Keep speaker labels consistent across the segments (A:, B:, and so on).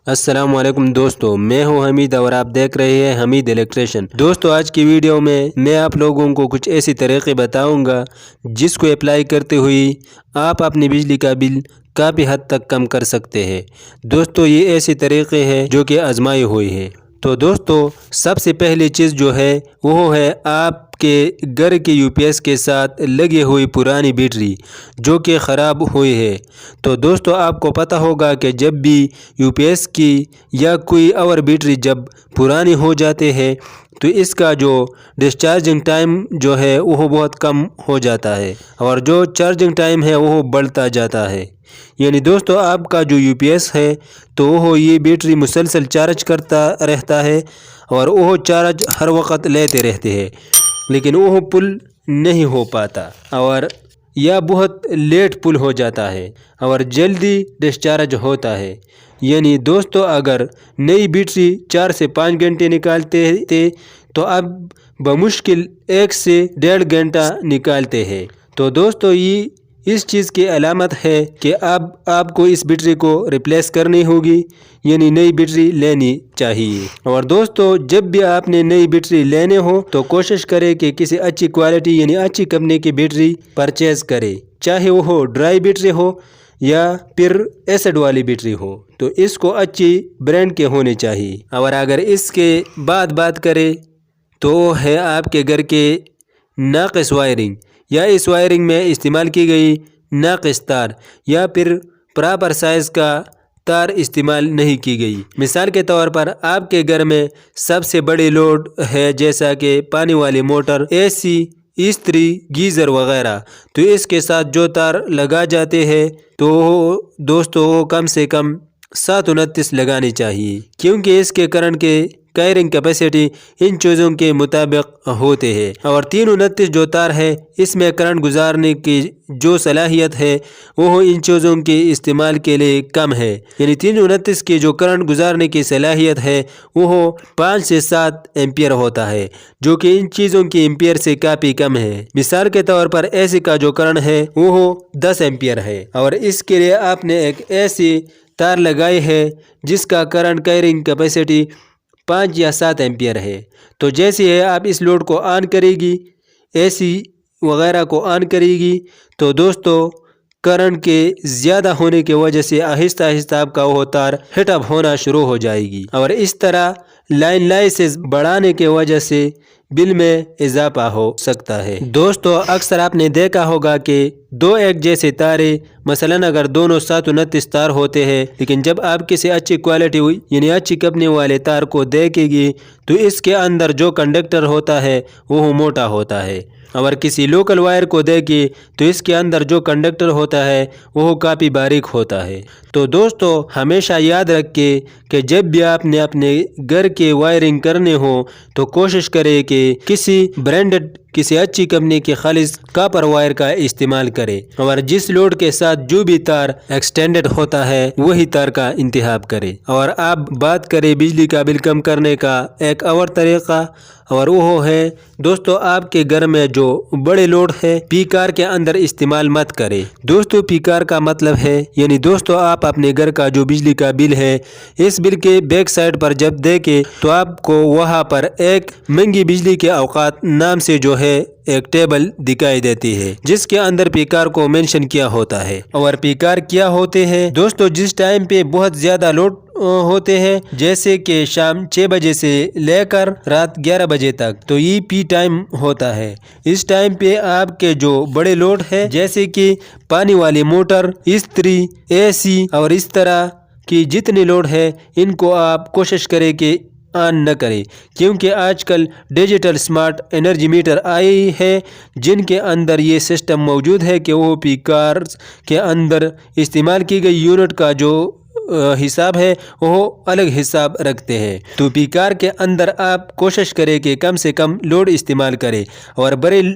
A: السلام علیکم دوستو، میں ہوں حمید اور آپ دیکھ رہے ہیں حمید الیکٹریشن۔ دوستو آج کی ویڈیو میں آپ لوگوں کو کچھ ایسی طریقے بتاؤں گا جس کو اپلائی کرتے ہوئے آپ اپنی بجلی کا بل کافی حد تک کم کر سکتے ہیں۔ دوستو یہ ایسے طریقے ہیں جو کہ آزمائے ہوئے ہیں۔ تو دوستو سب سے پہلی چیز جو ہے وہ ہے آپ کے گھر کے یو پی ایس کے ساتھ لگی ہوئی پرانی بیٹری جو کہ خراب ہوئی ہے۔ تو دوستو آپ کو پتہ ہوگا کہ جب بھی یو پی ایس کی یا کوئی اور بیٹری جب پرانی ہو جاتے ہیں تو اس کا جو ڈسچارجنگ ٹائم جو ہے وہ بہت کم ہو جاتا ہے اور جو چارجنگ ٹائم ہے وہ بڑھتا جاتا ہے۔ یعنی دوستو آپ کا جو یو پی ایس ہے تو وہ یہ بیٹری مسلسل چارج کرتا رہتا ہے اور وہ چارج ہر وقت لیتے رہتے ہیں، لیکن وہ پل نہیں ہو پاتا اور یا بہت لیٹ پل ہو جاتا ہے اور جلدی ڈسچارج ہوتا ہے۔ یعنی دوستو اگر نئی بیٹری 4 سے 5 گھنٹے نکالتے تھے تو اب بمشکل 1 سے 1.5 گھنٹہ نکالتے ہیں۔ تو دوستو یہ اس چیز کی علامت ہے کہ اب آپ کو اس بیٹری کو ریپلیس کرنی ہوگی، یعنی نئی بیٹری لینی چاہیے۔ اور دوستو جب بھی آپ نے نئی بیٹری لینے ہو تو کوشش کرے کہ کسی اچھی کوالٹی یعنی اچھی کمپنی کی بیٹری پرچیز کرے، چاہے وہ ڈرائی بیٹری ہو یا پھر ایسڈ والی بیٹری ہو، تو اس کو اچھی برانڈ کے ہونے چاہیے۔ اور اگر اس کے بعد بات کرے تو ہے آپ کے گھر کے ناقص وائرنگ یا اس وائرنگ میں استعمال کی گئی ناقص تار یا پھر پراپر سائز کا تار استعمال نہیں کی گئی۔ مثال کے طور پر آپ کے گھر میں سب سے بڑی لوڈ ہے جیسا کہ پانی والی موٹر، اے سی، استری، گیزر وغیرہ، تو اس کے ساتھ جو تار لگا جاتے ہیں تو دوستو کم سے کم 729 لگانی چاہیے، کیونکہ اس کے کرنٹ کے کیرنگ کیپیسٹی ان چیزوں کے مطابق ہوتے ہیں۔ اور 329 جو تار ہے اس میں کرنٹ گزارنے کی جو صلاحیت ہے وہ ان چیزوں کے استعمال کے لیے کم ہے، یعنی 329 کی جو کرنٹ گزارنے کی صلاحیت ہے وہ 5 سے 7 ایمپیئر ہوتا ہے، جو کہ ان چیزوں کی ایمپیئر سے کافی کم ہے۔ مثال کے طور پر اے سی کا جو کرنٹ ہے وہ 10 ایمپیئر ہے اور اس کے لیے آپ نے ایک ایسی تار لگائی ہے جس کا کرنٹ کیرنگ کیپیسٹی 5 یا 7 ایمپیئر ہے۔ تو جیسے ہی آپ اس لوڈ کو آن کرے گی، اے سی وغیرہ کو آن کرے گی، تو دوستو کرنٹ کے زیادہ ہونے کی وجہ سے آہستہ آہستہ آپ کا وہ تار ہیٹ اپ ہونا شروع ہو جائے گی اور اس طرح لائن لائسنس بڑھانے کی وجہ سے بل میں اضافہ ہو سکتا ہے۔ دوستو اکثر آپ نے دیکھا ہوگا کہ دو ایک جیسے تارے، مثلاً اگر دونوں 729 تار ہوتے ہیں، لیکن جب آپ کسی اچھی کوالٹی یعنی اچھی کمپنی والے تار کو دیکھیں گی تو اس کے اندر جو کنڈکٹر ہوتا ہے وہ موٹا ہوتا ہے، اور کسی لوکل وائر کو دیکھیں تو اس کے اندر جو کنڈکٹر ہوتا ہے وہ کافی باریک ہوتا ہے۔ تو دوستو ہمیشہ یاد رکھیں کہ جب بھی آپ نے اپنے گھر کے وائرنگ کرنے ہو تو کوشش کرے کہ کسی برانڈڈ کسی اچھی کمپنی کے خالص کاپر وائر کا استعمال کرے اور جس لوڈ کے ساتھ جو بھی تار ایکسٹینڈڈ ہوتا ہے وہی تار کا انتخاب کرے۔ اور آپ بات کریں بجلی کا بل کم کرنے کا ایک اور طریقہ، اور وہ ہے دوستو آپ کے گھر میں جو بڑے لوڈ ہے پی کار کے اندر استعمال مت کرے۔ دوستو پی کار کا مطلب ہے یعنی دوستو آپ اپنے گھر کا جو بجلی کا بل ہے اس بل کے بیک سائڈ پر جب دیکھیں تو آپ کو وہاں پر ایک مہنگی بجلی کے اوقات نام سے جو ہے ایک ٹیبل دکھائی دیتی ہے جس کے اندر پی کار کو مینشن کیا ہوتا ہے۔ اور پی کار کیا ہوتے ہیں دوستو؟ جس ٹائم پہ بہت زیادہ لوڈ ہوتے ہیں جیسے کہ شام 6 بجے سے لے کر رات 11 بجے تک، تو یہ پی ٹائم ہوتا ہے۔ اس ٹائم پہ آپ کے جو بڑے لوڈ ہے جیسے کہ پانی والی موٹر، استری، اے سی اور اس طرح کی جتنی لوڈ ہے ان کو آپ کوشش کریں کہ آن نہ کریں، کیونکہ آج کل digital smart energy matter I ہے جن کے اندر یہ سسٹم موجود ہے کہ وہ پی کارز کے اندر استعمال کی گئی یونٹ کا جو حساب ہے وہ الگ حساب رکھتے ہیں۔ تو پی کار کے اندر آپ کوشش کریں کہ کم سے کم لوڈ استعمال کریں اور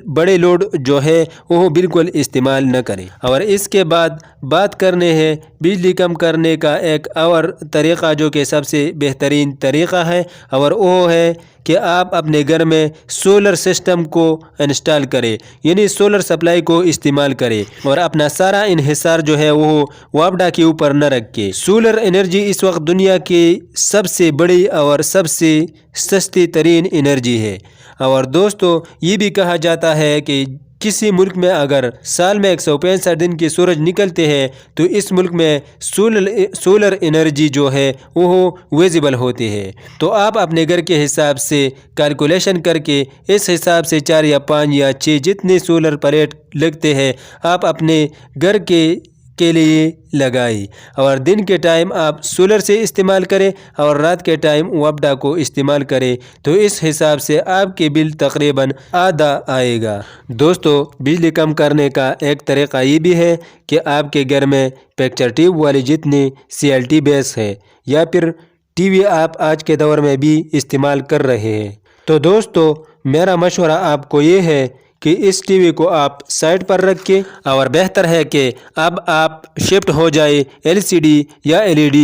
A: بڑے لوڈ جو ہے وہ بالکل استعمال نہ کریں۔ اور اس کے بعد بات کرنے ہیں بجلی کم کرنے کا ایک اور طریقہ جو کہ سب سے بہترین طریقہ ہے، اور وہ ہے کہ آپ اپنے گھر میں سولر سسٹم کو انسٹال کریں، یعنی سولر سپلائی کو استعمال کریں اور اپنا سارا انحصار جو ہے وہ وابڈا کے اوپر نہ رکھے۔ سولر انرجی اس وقت دنیا کی سب سے بڑی اور سب سے سستی ترین انرجی ہے، اور دوستو یہ بھی کہا جاتا ہے کہ کسی ملک میں اگر سال میں 165 دن کی سورج نکلتے ہیں تو اس ملک میں سولر انرجی جو ہے وہ ویزیبل ہوتی ہے۔ تو آپ اپنے گھر کے حساب سے کیلکولیشن کر کے اس حساب سے 4 یا 5 یا 6 جتنے سولر پلیٹ لگتے ہیں آپ اپنے گھر کے لیے لگائیں، اور دن کے ٹائم آپ سولر سے استعمال کریں اور رات کے ٹائم وابڈا کو استعمال کریں، تو اس حساب سے آپ کے بل تقریباً آدھا آئے گا۔ دوستو بجلی کم کرنے کا ایک طریقہ یہ بھی ہے کہ آپ کے گھر میں پکچر ٹیوب والی جتنی CLT بیس ہے یا پھر ٹی وی آپ آج کے دور میں بھی استعمال کر رہے ہیں، تو دوستو میرا مشورہ آپ کو یہ ہے کہ اس ٹی وی کو آپ سائڈ پر رکھیں، اور بہتر ہے کہ اب آپ شفٹ ہو جائے LCD یا LED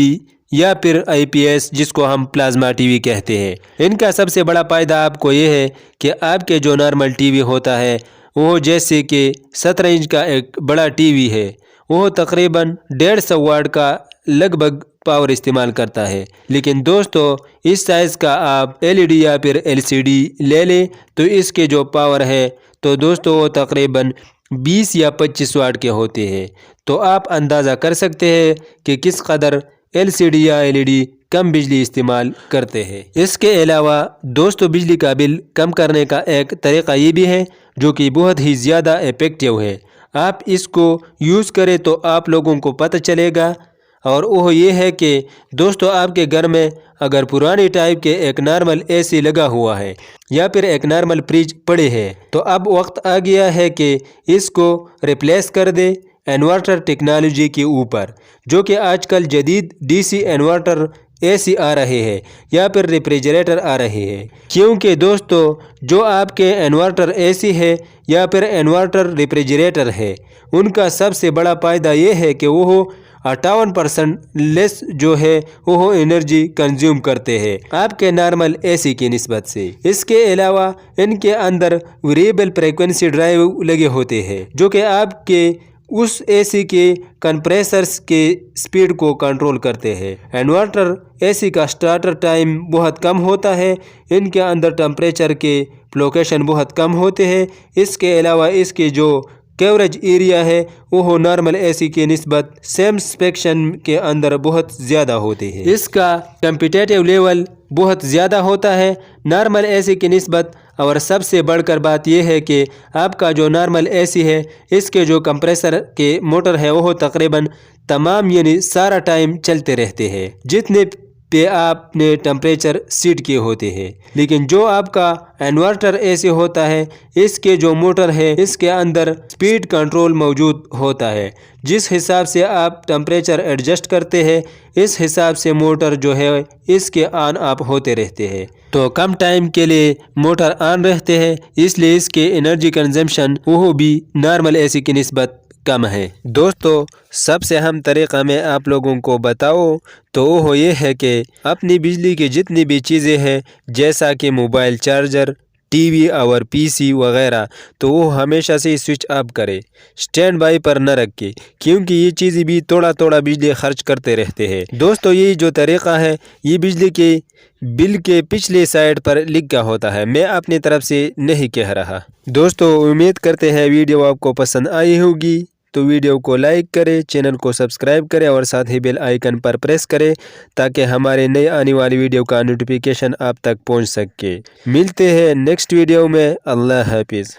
A: یا پھر IPS جس کو ہم پلازما ٹی وی کہتے ہیں۔ ان کا سب سے بڑا فائدہ آپ کو یہ ہے کہ آپ کے جو نارمل ٹی وی ہوتا ہے وہ جیسے کہ 17 انچ کا ایک بڑا ٹی وی ہے وہ تقریباً 150 واٹ کا لگ بھگ پاور استعمال کرتا ہے، لیکن دوستو اس سائز کا آپ LED یا پھر LCD لے لیں تو اس کے جو پاور ہے تو دوستو وہ تقریباً 20 یا 25 واٹ کے ہوتے ہیں، تو آپ اندازہ کر سکتے ہیں کہ کس قدر LCD یا LED کم بجلی استعمال کرتے ہیں۔ اس کے علاوہ دوستو بجلی کا بل کم کرنے کا ایک طریقہ یہ بھی ہے جو کہ بہت ہی زیادہ ایفیکٹیو ہے، آپ اس کو یوز کریں تو آپ لوگوں کو پتہ چلے گا، اور وہ یہ ہے کہ دوستو آپ کے گھر میں اگر پرانی ٹائپ کے ایک نارمل AC لگا ہوا ہے یا پھر ایک نارمل فریج پڑے ہیں تو اب وقت آ گیا ہے کہ اس کو ریپلیس کر دیں انورٹر ٹیکنالوجی کے اوپر، جو کہ آج کل جدید DC انورٹر AC آ رہے ہیں یا پھر ریفریجریٹر آ رہے ہیں، کیونکہ دوستو جو آپ کے انورٹر AC ہے یا پھر انورٹر ریفریجریٹر ہے ان کا سب سے بڑا فائدہ یہ ہے کہ وہ 58% لیس جو ہے وہ انرجی کنزیوم کرتے ہیں آپ کے نارمل AC کی نسبت سے۔ اس کے علاوہ ان کے اندر ویریبل فریکوینسی ڈرائیو لگے ہوتے ہیں جو کہ آپ کے اس AC کے کمپریسرز کے سپیڈ کو کنٹرول کرتے ہیں۔ انورٹر AC کا سٹارٹر ٹائم بہت کم ہوتا ہے، ان کے اندر ٹمپریچر کے فلوکچویشن بہت کم ہوتے ہیں، اس کے علاوہ اس کے جو کوریج ایریا ہے وہ نارمل AC کی نسبت سیم اسپیکشن کے اندر بہت زیادہ ہوتے ہیں، اس کا کمپیٹیٹیو لیول بہت زیادہ ہوتا ہے نارمل AC کی نسبت، اور سب سے بڑھ کر بات یہ ہے کہ آپ کا جو نارمل AC ہے اس کے جو کمپریسر کے موٹر ہے وہ تقریباً تمام یعنی سارا ٹائم چلتے رہتے ہیں جتنے پہ آپ نے ٹمپریچر سیٹ کیے ہوتے ہیں، لیکن جو آپ کا انورٹر AC ہوتا ہے اس کے جو موٹر ہے اس کے اندر سپیڈ کنٹرول موجود ہوتا ہے، جس حساب سے آپ ٹمپریچر ایڈجسٹ کرتے ہیں اس حساب سے موٹر جو ہے اس کے آن آف ہوتے رہتے ہیں، تو کم ٹائم کے لیے موٹر آن رہتے ہیں، اس لیے اس کے انرجی کنزمپشن وہ بھی نارمل AC کی نسبت کم ہے۔ دوستو سب سے اہم طریقہ میں آپ لوگوں کو بتاؤں تو وہ یہ ہے کہ اپنی بجلی کی جتنی بھی چیزیں ہیں جیسا کہ موبائل چارجر، ٹی وی اور PC وغیرہ تو وہ ہمیشہ سے سوئچ آف کرے، سٹینڈ بائی پر نہ رکھے، کیونکہ یہ چیزیں بھی تھوڑا بجلی خرچ کرتے رہتے ہیں۔ دوستو یہ جو طریقہ ہے یہ بجلی کے بل کے پچھلے سائڈ پر لکھا ہوتا ہے، میں اپنی طرف سے نہیں کہہ رہا۔ دوستو امید کرتے ہیں ویڈیو آپ کو پسند آئی ہوگی، تو ویڈیو کو لائک کریں، چینل کو سبسکرائب کریں اور ساتھ ہی بیل آئیکن پر پریس کریں تاکہ ہمارے نئے آنے والی ویڈیو کا نوٹیفیکیشن آپ تک پہنچ سکے۔ ملتے ہیں نیکسٹ ویڈیو میں، اللہ حافظ۔